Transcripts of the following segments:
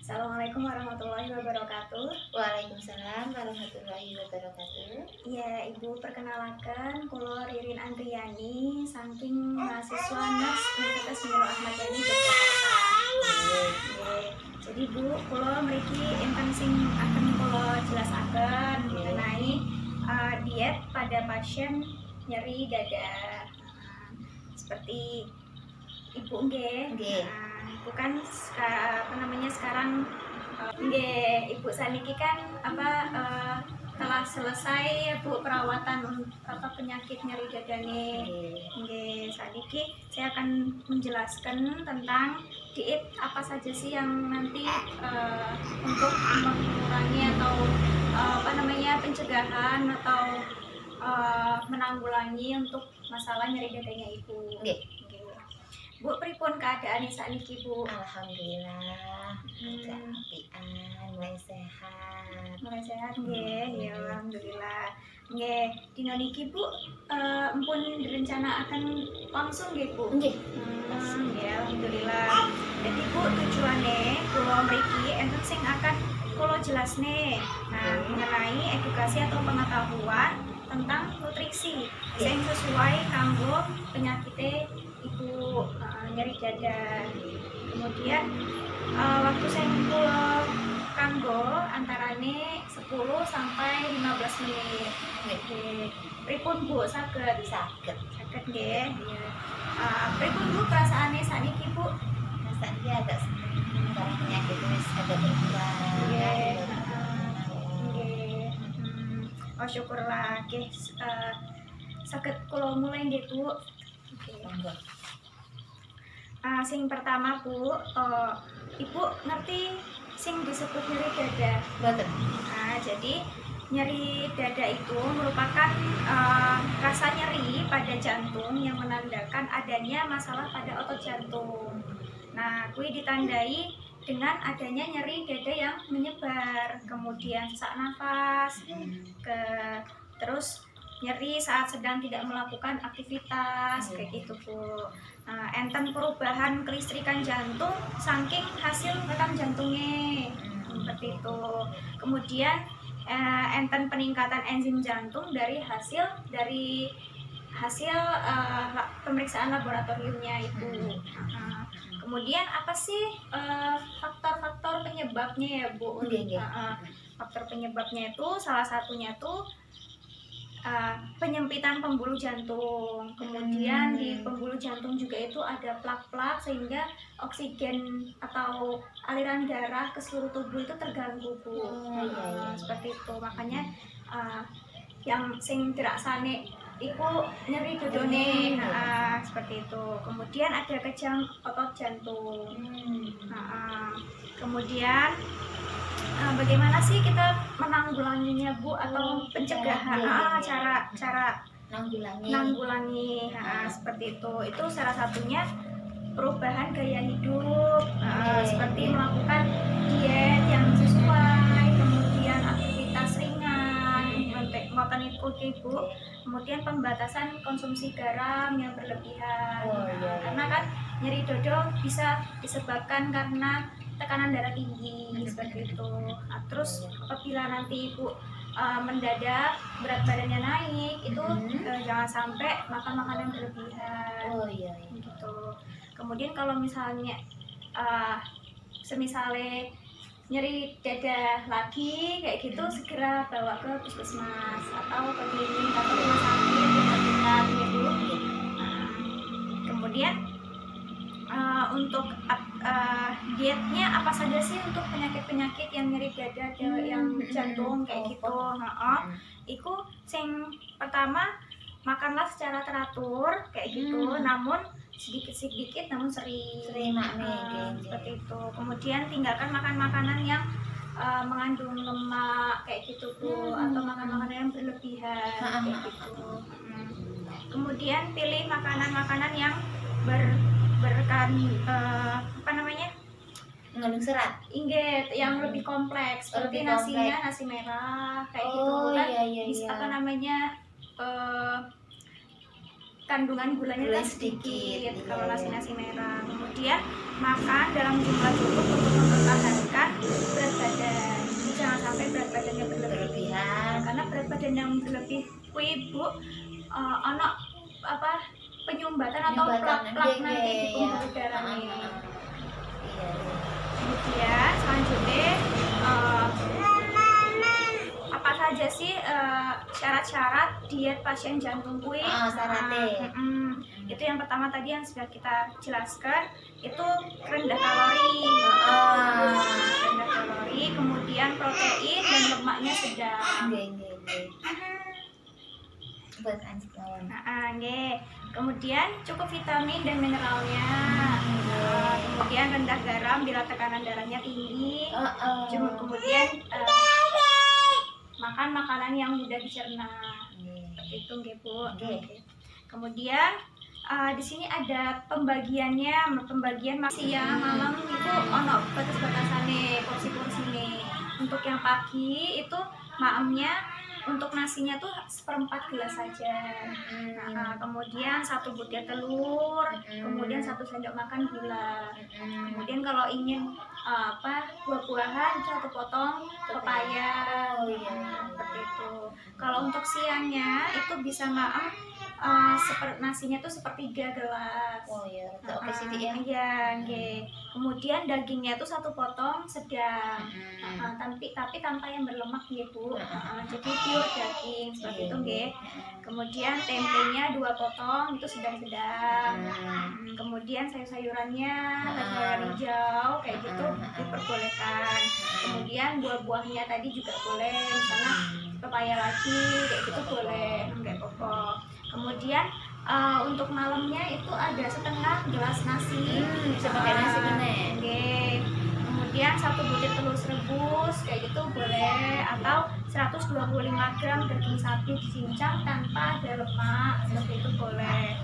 Assalamualaikum warahmatullahi wabarakatuh. Waalaikumsalam warahmatullahi wabarakatuh. Ya, Ibu perkenalkan kula Ririn Andriani saking mahasiswa Nurs Universitas Nurul Ahmad Yani Yogyakarta. Nggih. Jadi Bu, kula mriki enten sing akan kula jelasaken mengenai diet pada pasien nyeri dada. Seperti Ibu nggih. Ibu kan sekarang Ibu saniki kan telah selesai Bu perawatan penyakit nyeri dadane. Nggih, saniki saya akan menjelaskan tentang diet apa saja sih yang nanti untuk mengurangi atau pencegahan atau menanggulangi untuk masalah nyeri dadanya Ibu. Bu, pripun keadaan sakniki Bu? Alhamdulillah, keapian, mulai sehat. Mulai sehat nggih, ya alhamdulillah. Nggih, dina niki Bu empun direncanakaken langsung nggih Bu? Nggih. Ya alhamdulillah. Jadi Bu, tujuane kula mriki enten sing akan kula jelasne. Nah, mengenai edukasi atau pengetahuan tentang nutrisi sing sesuai kanggo penyakit Ibu nyeri dada. Kemudian waktu saya kula kanggo antarane 10 sampai 15 menit. Nggih. Pripun Bu saged nggih. Pripun Bu perasaane sakniki Bu? Rasanya agak karena penyakit wis agak berkurang. Nggih. Oh syukurlah nggih. Saged kula mulai nggih Bu. Monggo. Sing pertama Bu, Ibu ngerti sing disebut nyeri dada? Mboten. Jadi nyeri dada itu merupakan rasa nyeri pada jantung yang menandakan adanya masalah pada otot jantung. Nah, kuwi ditandai dengan adanya nyeri dada yang menyebar, kemudian sesak nafas, terus nyeri saat sedang tidak melakukan aktivitas kayak gitu Bu. Enten perubahan kelistrikan jantung saking hasil rekam jantungnya seperti itu. Kemudian enten peningkatan enzim jantung dari hasil pemeriksaan laboratoriumnya itu. Kemudian apa sih faktor-faktor penyebabnya ya Bu? Faktor penyebabnya itu salah satunya tuh penyempitan pembuluh jantung. Kemudian di pembuluh jantung juga itu ada plak-plak sehingga oksigen atau aliran darah ke seluruh tubuh itu terganggu Bu. Seperti itu. Makanya yang sing diraksane iku nyeri dodone. Seperti itu. Kemudian ada kejang otot jantung. Kemudian bagaimana sih kita menanggulanginya Bu atau pencegahan? Cara nanggulangi seperti itu salah satunya perubahan gaya hidup, seperti melakukan diet yang sesuai, kemudian aktivitas ringan, ngoten iku Bu. Kemudian pembatasan konsumsi garam yang berlebihan. Karena kan nyeri dodo bisa disebabkan karena tekanan darah tinggi seperti itu. Terus apabila nanti Ibu mendadak berat badannya naik itu jangan sampai makan makanan berlebihan. Gitu. Kemudian kalau misalnya semisale nyeri dada lagi kayak gitu segera bawa ke puskesmas atau ke klinik atau rumah sakit yang terdekat gitu. Kemudian untuk dietnya apa saja sih untuk penyakit-penyakit yang nyeri dada yang jantung kayak gitu. Iku sing pertama makanlah secara teratur kayak gitu, namun sedikit-sedikit namun sering seperti itu. Kemudian tinggalkan makan makanan yang mengandung lemak kayak gitu Bu, atau makan makanan yang berlebihan kayak gitu. Kemudian pilih makanan-makanan yang mengandung serat, yang lebih kompleks seperti nasi merah. kayak gitu kan bisa kandungan gulanya Gula kan sedikit sedikit, kalau iya. nasi merah. Kemudian makan dalam jumlah cukup untuk mempertahankan berat badan. Jadi jangan sampai berat badannya berlebihan. Karena berat badan yang berlebih kuwi Bu ono apa penyumbatan atau plak-plak nanti di pembuluh darah nih. Iya. Kemudian selanjutnya apa saja sih syarat-syarat diet pasien jantung kuy? Syaratnya. Itu yang pertama tadi yang sudah kita jelaskan itu rendah kalori. Rendah kalori, kemudian protein dan lemaknya sedang. Buat anjing lawan. Kemudian cukup vitamin dan mineralnya. Kemudian rendah garam bila tekanan darahnya tinggi. Kemudian makan makanan yang mudah dicerna. Seperti itu nggih Bu. Kemudian di sini ada pembagiannya, pembagian siang malam itu ono batas-batasane, porsi-porsine. Untuk yang pagi itu maemnya untuk nasinya tuh 1/4 gelas saja. Kemudian 1 butir telur, kemudian 1 sendok makan gula. Kemudian kalau ingin buah-buahan 1 potong pepaya. Seperti itu. Kalau untuk siangnya itu bisa nasinya tuh 1/3 gelas. Oke sih ya. Iya, nggih. Kemudian dagingnya tuh 1 potong sedang. Tapi tanpa yang berlemak ya Bu. Jadi pure daging seperti itu nggih. Kemudian tempenya 2 potong itu sedang-sedang. Kemudian sayur-sayurannya sayur hijau kayak gitu diperbolehkan. Kemudian buah-buahnya tadi juga boleh, misalnya pepaya lagi kayak gitu boleh, enggak apa-apa. Kemudian untuk malamnya itu ada setengah gelas nasi. Bisa pakai nasi bener. Kemudian 1 butir telur rebus kayak gitu boleh, atau 125 gram daging sapi dicincang tanpa ada lemak seperti itu boleh.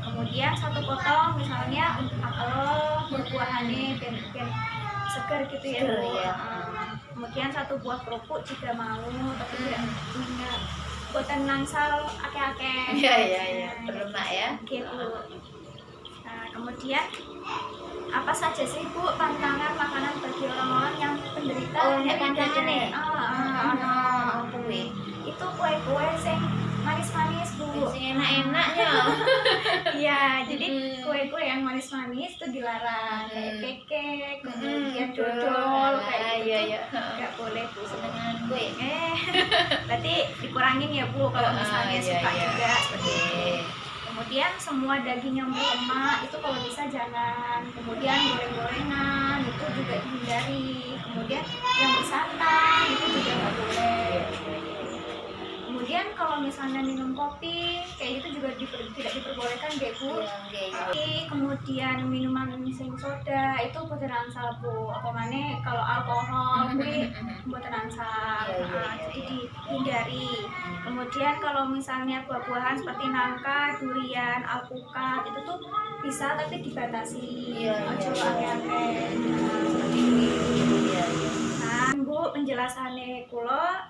Kemudian 1 potong misalnya untuk apel buah-buahannya biar segar gitu ya Bu. Kemudian 1 buah kerupuk jika mau, tapi tidak minyak. Buatan nangsal akeh-akeh. Iya, berlemak ya. Gitu. Nah, kemudian apa saja sih Bu tantangan makanan bagi orang-orang yang penderita tantangan nih. Itu kue-kue sing manis-manis Bu. Sing enak-enaknya. Iya, jadi kue-kue yang manis-manis itu dilarang, kayak keke, kemudian dodol kayak gitu. Enggak boleh Bu. Senengan kue. Berarti dikurangin ya Bu kalau misalnya suka juga seperti itu. Kemudian semua daging yang berlemak itu kalau bisa jangan. Kemudian goreng-gorengan itu juga dihindari. Kemudian yang bersantan itu juga nggak boleh. Kemudian kalau misalnya minum kopi kayak gitu juga tidak diperbolehkan deh Bu. Kemudian minuman sing soda itu buatan angsal Bu. Apa mana kalau alkohol kuwi buatan angsal. Jadi dihindari. Kemudian kalau misalnya buah-buahan seperti nangka, durian, alpukat itu tuh bisa tapi dibatasi. Ojo akeh-akeh. Seperti ini. Nah, Bu, penjelasannya kula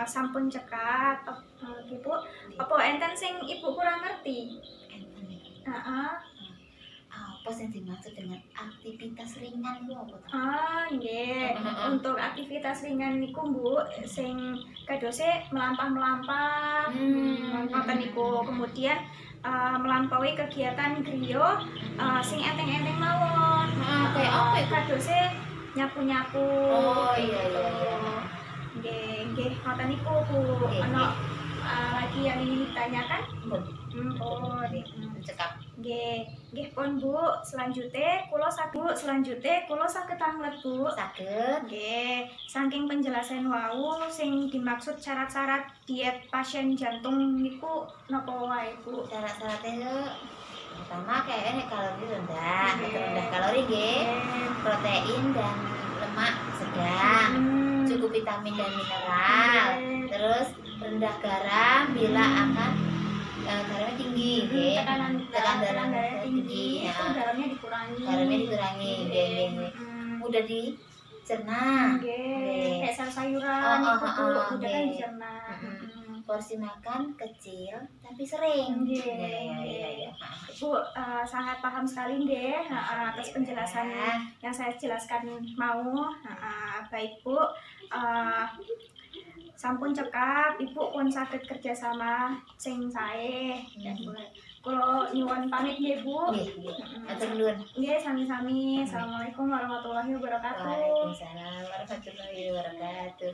sampun cekap Ibu. Apa enten sing Ibu kurang ngerti? Apa sih dimaksud dengan aktivitas ringan itu apa? Nggih. Untuk aktivitas ringan niku Bu, sing kadose melampah-melampah, ngoten niku. Kemudian melampaui kegiatan griya sing enteng-enteng mawon. Kayak apa itu? Kadose nyapu-nyapu. Iya. Nggih, ngoten niku Bu. Ana lagi yang ingin ditanyakan? Cekap. Nggih pun Bu. Selanjutnya kula saged tanglet Bu. Saged. Nggih, saking penjelasan wau sing dimaksud syarat-syarat diet pasien jantung niku napa wae Bu? Syarat-syaratnya pertama kayaknya kalori rendah kalori protein dan lemak sedang, cukup vitamin dan mineral, terus rendah garam bila akan garamnya tinggi, tekanan darah tinggi, ya. itu garamnya dikurangi. Mudah dicerna. Kayak sayur-sayuran itu mudah kan dicerna. porsi makan kecil tapi sering. Nggih, Iya. Bu, sangat paham sekali nggih atas penjelasan yang saya jelaskan mau. Baik Bu, sampun cekap Ibu pun saged kerjasama sing sae. Kulo nyuwun pamit nggih Bu. Nggih. Matur nuwun. Nggih, sami-sami. Assalamualaikum warahmatullahi wabarakatuh. Waalaikumsalam warahmatullahi wabarakatuh.